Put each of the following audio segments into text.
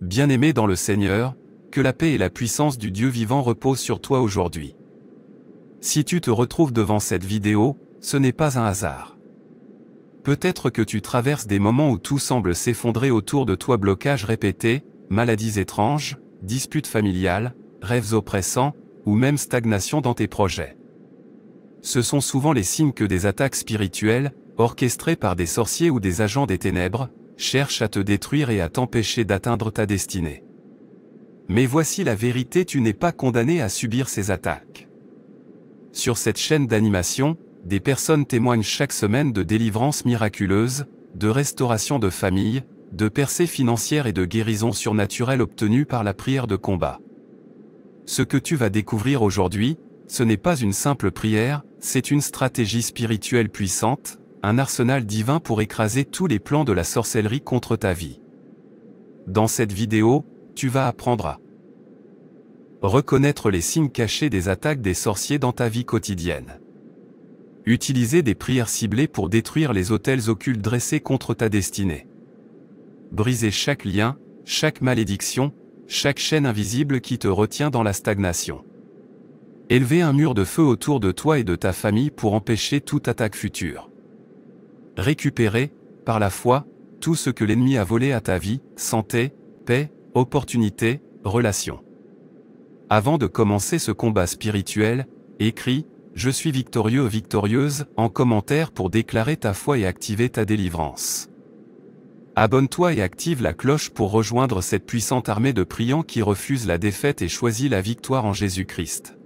Bien-aimé dans le Seigneur, que la paix et la puissance du Dieu vivant reposent sur toi aujourd'hui. Si tu te retrouves devant cette vidéo, ce n'est pas un hasard. Peut-être que tu traverses des moments où tout semble s'effondrer autour de toi, blocages répétés, maladies étranges, disputes familiales, rêves oppressants, ou même stagnation dans tes projets. Ce sont souvent les signes que des attaques spirituelles, orchestrées par des sorciers ou des agents des ténèbres, cherchent à te détruire et à t'empêcher d'atteindre ta destinée. Mais voici la vérité, tu n'es pas condamné à subir ces attaques. Sur cette chaîne d'animation, des personnes témoignent chaque semaine de délivrances miraculeuses, de restauration de famille, de percées financières et de guérisons surnaturelles obtenues par la prière de combat. Ce que tu vas découvrir aujourd'hui, ce n'est pas une simple prière, c'est une stratégie spirituelle puissante, un arsenal divin pour écraser tous les plans de la sorcellerie contre ta vie. Dans cette vidéo, tu vas apprendre à reconnaître les signes cachés des attaques des sorciers dans ta vie quotidienne. Utiliser des prières ciblées pour détruire les autels occultes dressés contre ta destinée. Briser chaque lien, chaque malédiction, chaque chaîne invisible qui te retient dans la stagnation. Élever un mur de feu autour de toi et de ta famille pour empêcher toute attaque future. Récupérer, par la foi, tout ce que l'ennemi a volé à ta vie, santé, paix, opportunités, relations. Avant de commencer ce combat spirituel, écris « Je suis victorieux, victorieuse » en commentaire pour déclarer ta foi et activer ta délivrance. Abonne-toi et active la cloche pour rejoindre cette puissante armée de priants qui refuse la défaite et choisit la victoire en Jésus-Christ.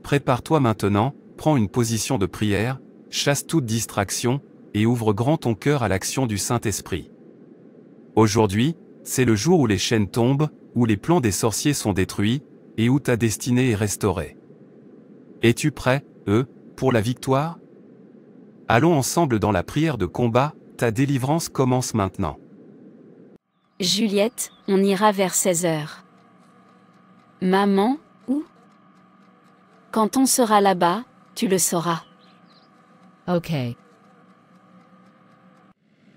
Prépare-toi maintenant, prends une position de prière, chasse toute distraction, et ouvre grand ton cœur à l'action du Saint-Esprit. Aujourd'hui, c'est le jour où les chaînes tombent, où les plans des sorciers sont détruits, et où ta destinée est restaurée. Es-tu prêt, pour la victoire? Allons ensemble dans la prière de combat, ta délivrance commence maintenant. Juliette, on ira vers 16h. Maman, où? Quand on sera là-bas, tu le sauras. Ok.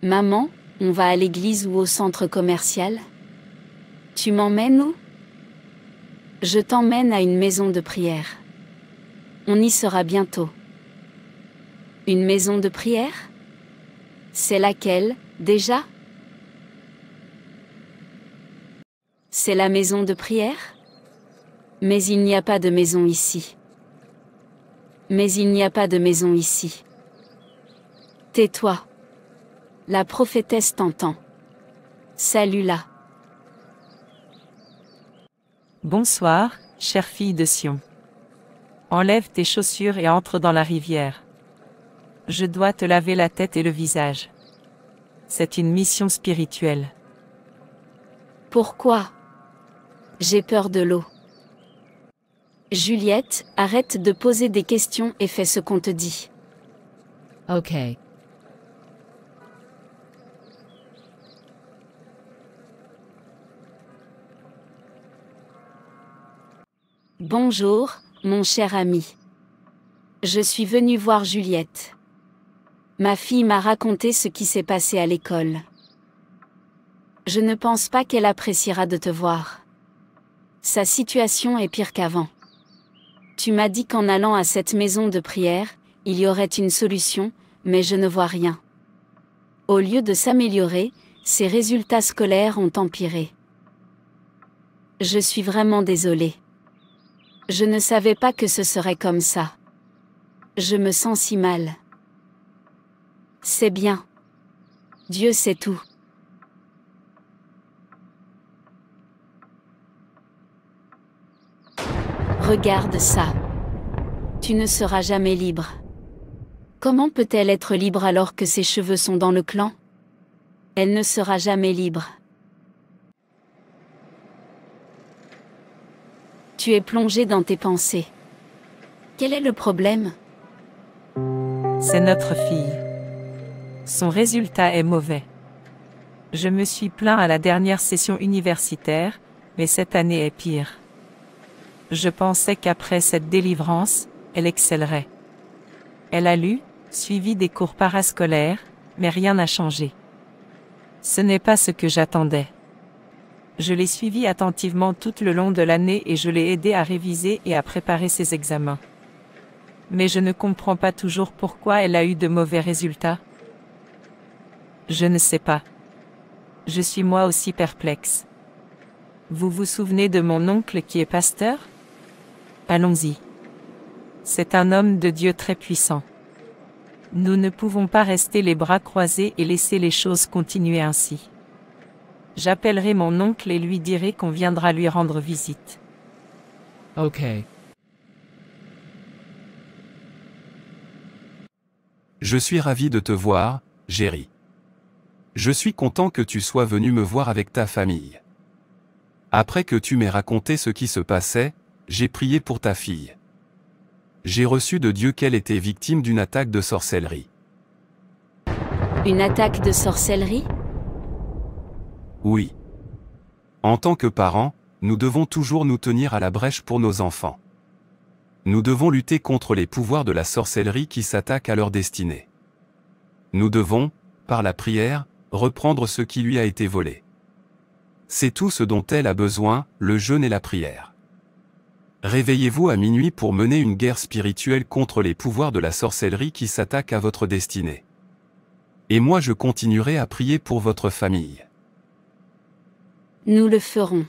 Maman, on va à l'église ou au centre commercial? Tu m'emmènes où? Je t'emmène à une maison de prière. On y sera bientôt. Une maison de prière? C'est laquelle, déjà? C'est la maison de prière? Mais il n'y a pas de maison ici. Mais il n'y a pas de maison ici. Tais-toi. La prophétesse t'entend. Salue-la. Bonsoir, chère fille de Sion. Enlève tes chaussures et entre dans la rivière. Je dois te laver la tête et le visage. C'est une mission spirituelle. Pourquoi? J'ai peur de l'eau. Juliette, arrête de poser des questions et fais ce qu'on te dit. Ok. Bonjour, mon cher ami. Je suis venue voir Juliette. Ma fille m'a raconté ce qui s'est passé à l'école. Je ne pense pas qu'elle appréciera de te voir. Sa situation est pire qu'avant. Tu m'as dit qu'en allant à cette maison de prière, il y aurait une solution, mais je ne vois rien. Au lieu de s'améliorer, ses résultats scolaires ont empiré. Je suis vraiment désolée. Je ne savais pas que ce serait comme ça. Je me sens si mal. C'est bien. Dieu sait tout. Regarde ça. Tu ne seras jamais libre. Comment peut-elle être libre alors que ses cheveux sont dans le clan? Elle ne sera jamais libre. Tu es plongé dans tes pensées. Quel est le problème? C'est notre fille. Son résultat est mauvais. Je me suis plaint à la dernière session universitaire, mais cette année est pire. Je pensais qu'après cette délivrance, elle excellerait. Elle a lu, suivi des cours parascolaires, mais rien n'a changé. Ce n'est pas ce que j'attendais. Je l'ai suivie attentivement tout le long de l'année et je l'ai aidée à réviser et à préparer ses examens. Mais je ne comprends pas toujours pourquoi elle a eu de mauvais résultats. Je ne sais pas. Je suis moi aussi perplexe. Vous vous souvenez de mon oncle qui est pasteur? Allons-y. C'est un homme de Dieu très puissant. Nous ne pouvons pas rester les bras croisés et laisser les choses continuer ainsi. J'appellerai mon oncle et lui dirai qu'on viendra lui rendre visite. Ok. Je suis ravi de te voir, Jerry. Je suis content que tu sois venu me voir avec ta famille. Après que tu m'aies raconté ce qui se passait, j'ai prié pour ta fille. J'ai reçu de Dieu qu'elle était victime d'une attaque de sorcellerie. Une attaque de sorcellerie? Oui. En tant que parents, nous devons toujours nous tenir à la brèche pour nos enfants. Nous devons lutter contre les pouvoirs de la sorcellerie qui s'attaquent à leur destinée. Nous devons, par la prière, reprendre ce qui lui a été volé. C'est tout ce dont elle a besoin, le jeûne et la prière. Réveillez-vous à minuit pour mener une guerre spirituelle contre les pouvoirs de la sorcellerie qui s'attaquent à votre destinée. Et moi je continuerai à prier pour votre famille. Nous le ferons.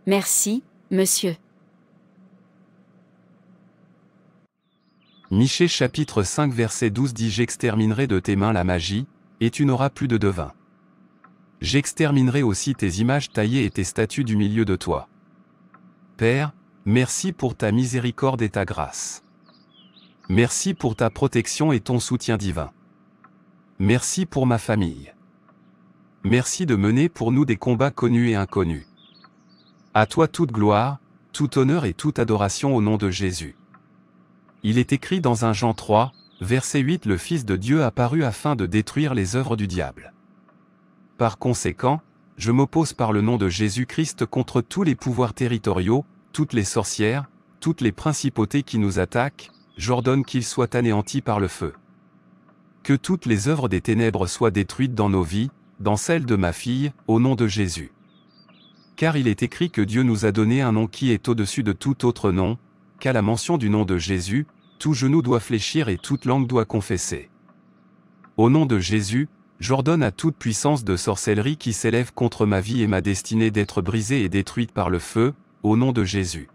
Merci, monsieur. Michée chapitre 5 verset 12 dit: J'exterminerai de tes mains la magie, et tu n'auras plus de devin. J'exterminerai aussi tes images taillées et tes statues du milieu de toi. Père, merci pour ta miséricorde et ta grâce. Merci pour ta protection et ton soutien divin. Merci pour ma famille. Merci de mener pour nous des combats connus et inconnus. À toi toute gloire, tout honneur et toute adoration au nom de Jésus. Il est écrit dans 1 Jean 3, verset 8: Le Fils de Dieu apparut afin de détruire les œuvres du diable. Par conséquent, je m'oppose par le nom de Jésus-Christ contre tous les pouvoirs territoriaux, toutes les sorcières, toutes les principautés qui nous attaquent, j'ordonne qu'ils soient anéantis par le feu. Que toutes les œuvres des ténèbres soient détruites dans nos vies, dans celle de ma fille, au nom de Jésus. Car il est écrit que Dieu nous a donné un nom qui est au-dessus de tout autre nom, qu'à la mention du nom de Jésus, tout genou doit fléchir et toute langue doit confesser. Au nom de Jésus, j'ordonne à toute puissance de sorcellerie qui s'élève contre ma vie et ma destinée d'être brisée et détruite par le feu, au nom de Jésus.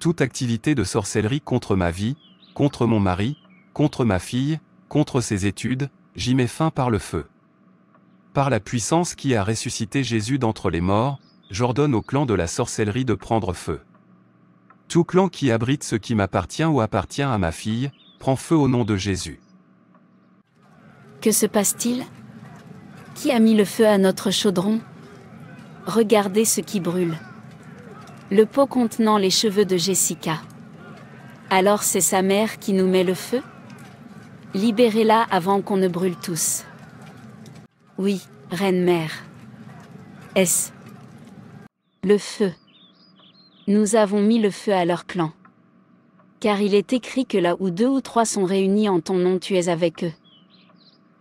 Toute activité de sorcellerie contre ma vie, contre mon mari, contre ma fille, contre ses études, j'y mets fin par le feu. Par la puissance qui a ressuscité Jésus d'entre les morts, j'ordonne au clan de la sorcellerie de prendre feu. Tout clan qui abrite ce qui m'appartient ou appartient à ma fille, prend feu au nom de Jésus. Que se passe-t-il? Qui a mis le feu à notre chaudron? Regardez ce qui brûle. Le pot contenant les cheveux de Jessica. Alors c'est sa mère qui nous met le feu? Libérez-la avant qu'on ne brûle tous. Oui, reine-mère. Est-ce le feu? Nous avons mis le feu à leur clan. Car il est écrit que là où 2 ou 3 sont réunis en ton nom, tu es avec eux.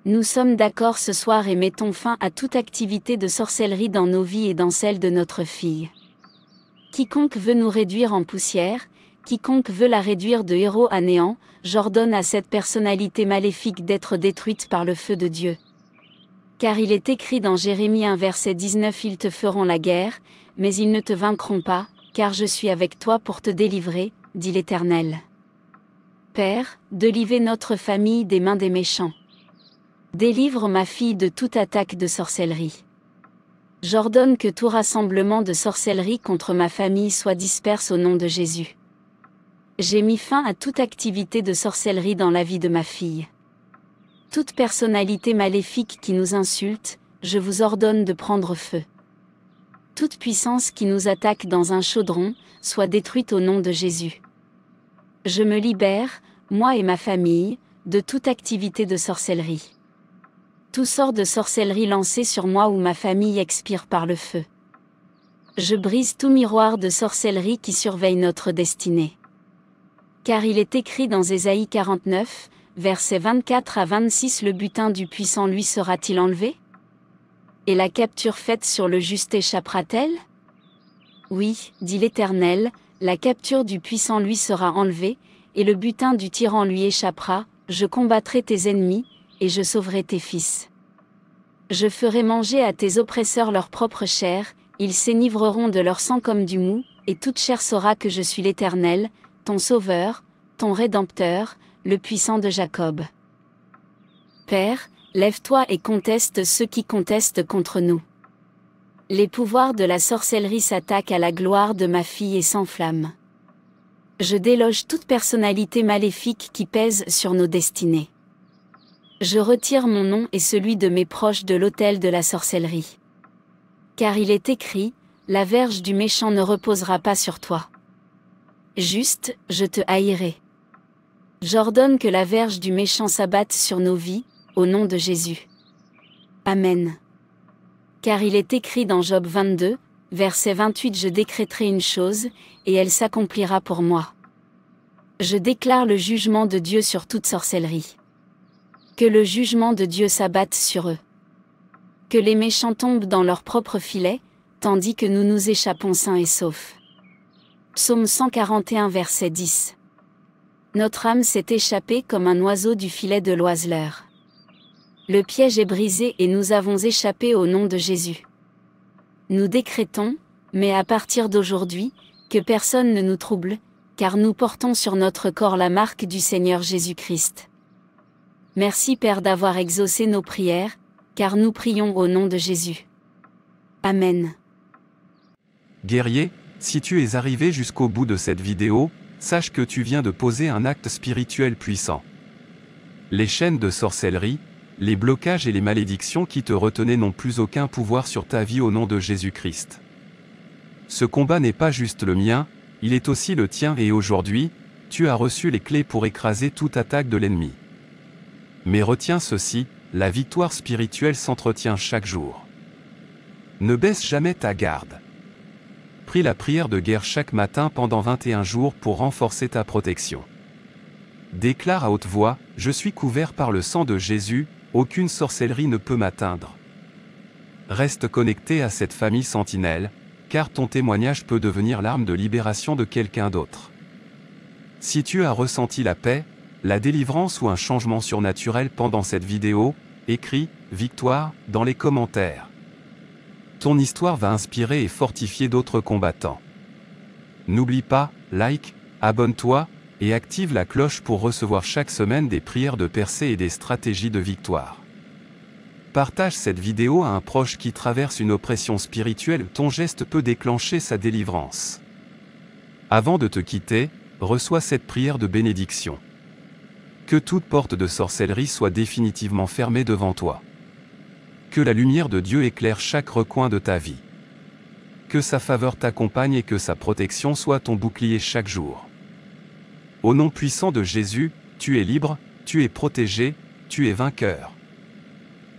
Nous sommes d'accord ce soir et mettons fin à toute activité de sorcellerie dans nos vies et dans celle de notre fille. Quiconque veut nous réduire en poussière, quiconque veut la réduire de héros à néant, j'ordonne à cette personnalité maléfique d'être détruite par le feu de Dieu. Car il est écrit dans Jérémie 1 verset 19: Ils te feront la guerre, mais ils ne te vaincront pas, car je suis avec toi pour te délivrer, dit l'Éternel. Père, délivre notre famille des mains des méchants. Délivre ma fille de toute attaque de sorcellerie. J'ordonne que tout rassemblement de sorcellerie contre ma famille soit disperse au nom de Jésus. J'ai mis fin à toute activité de sorcellerie dans la vie de ma fille. Toute personnalité maléfique qui nous insulte, je vous ordonne de prendre feu. Toute puissance qui nous attaque dans un chaudron, soit détruite au nom de Jésus. Je me libère, moi et ma famille, de toute activité de sorcellerie. Tout sort de sorcellerie lancée sur moi ou ma famille expire par le feu. Je brise tout miroir de sorcellerie qui surveille notre destinée. Car il est écrit dans Ésaïe 49, versets 24 à 26: Le butin du puissant lui sera-t-il enlevé? Et la capture faite sur le juste échappera-t-elle? Oui, dit l'Éternel, la capture du puissant lui sera enlevée, et le butin du tyran lui échappera, je combattrai tes ennemis, et je sauverai tes fils. Je ferai manger à tes oppresseurs leur propre chair, ils s'énivreront de leur sang comme du mou, et toute chair saura que je suis l'Éternel, ton Sauveur, ton Rédempteur, le puissant de Jacob. Père, lève-toi et conteste ceux qui contestent contre nous. Les pouvoirs de la sorcellerie s'attaquent à la gloire de ma fille et s'enflamment. Je déloge toute personnalité maléfique qui pèse sur nos destinées. Je retire mon nom et celui de mes proches de l'autel de la sorcellerie. Car il est écrit, la verge du méchant ne reposera pas sur toi. Juste, je te haïrai. J'ordonne que la verge du méchant s'abatte sur nos vies, au nom de Jésus. Amen. Car il est écrit dans Job 22, verset 28, je décréterai une chose, et elle s'accomplira pour moi. Je déclare le jugement de Dieu sur toute sorcellerie. Que le jugement de Dieu s'abatte sur eux. Que les méchants tombent dans leur propre filet, tandis que nous nous échappons sains et saufs. Psaume 141 verset 10. Notre âme s'est échappée comme un oiseau du filet de l'oiseleur. Le piège est brisé et nous avons échappé au nom de Jésus. Nous décrétons, mais à partir d'aujourd'hui, que personne ne nous trouble, car nous portons sur notre corps la marque du Seigneur Jésus-Christ. Merci Père d'avoir exaucé nos prières, car nous prions au nom de Jésus. Amen. Guerrier, si tu es arrivé jusqu'au bout de cette vidéo, sache que tu viens de poser un acte spirituel puissant. Les chaînes de sorcellerie, les blocages et les malédictions qui te retenaient n'ont plus aucun pouvoir sur ta vie au nom de Jésus-Christ. Ce combat n'est pas juste le mien, il est aussi le tien et aujourd'hui, tu as reçu les clés pour écraser toute attaque de l'ennemi. Mais retiens ceci, la victoire spirituelle s'entretient chaque jour. Ne baisse jamais ta garde. Prie la prière de guerre chaque matin pendant 21 jours pour renforcer ta protection. Déclare à haute voix, je suis couvert par le sang de Jésus, aucune sorcellerie ne peut m'atteindre. Reste connecté à cette famille sentinelle, car ton témoignage peut devenir l'arme de libération de quelqu'un d'autre. Si tu as ressenti la paix, la délivrance ou un changement surnaturel pendant cette vidéo, écris « Victoire » dans les commentaires. Ton histoire va inspirer et fortifier d'autres combattants. N'oublie pas, like, abonne-toi, et active la cloche pour recevoir chaque semaine des prières de percée et des stratégies de victoire. Partage cette vidéo à un proche qui traverse une oppression spirituelle, ton geste peut déclencher sa délivrance. Avant de te quitter, reçois cette prière de bénédiction. Que toute porte de sorcellerie soit définitivement fermée devant toi. Que la lumière de Dieu éclaire chaque recoin de ta vie. Que sa faveur t'accompagne et que sa protection soit ton bouclier chaque jour. Au nom puissant de Jésus, tu es libre, tu es protégé, tu es vainqueur.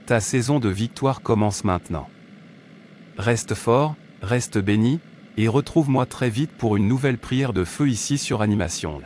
Ta saison de victoire commence maintenant. Reste fort, reste béni, et retrouve-moi très vite pour une nouvelle prière de feu ici sur Animation.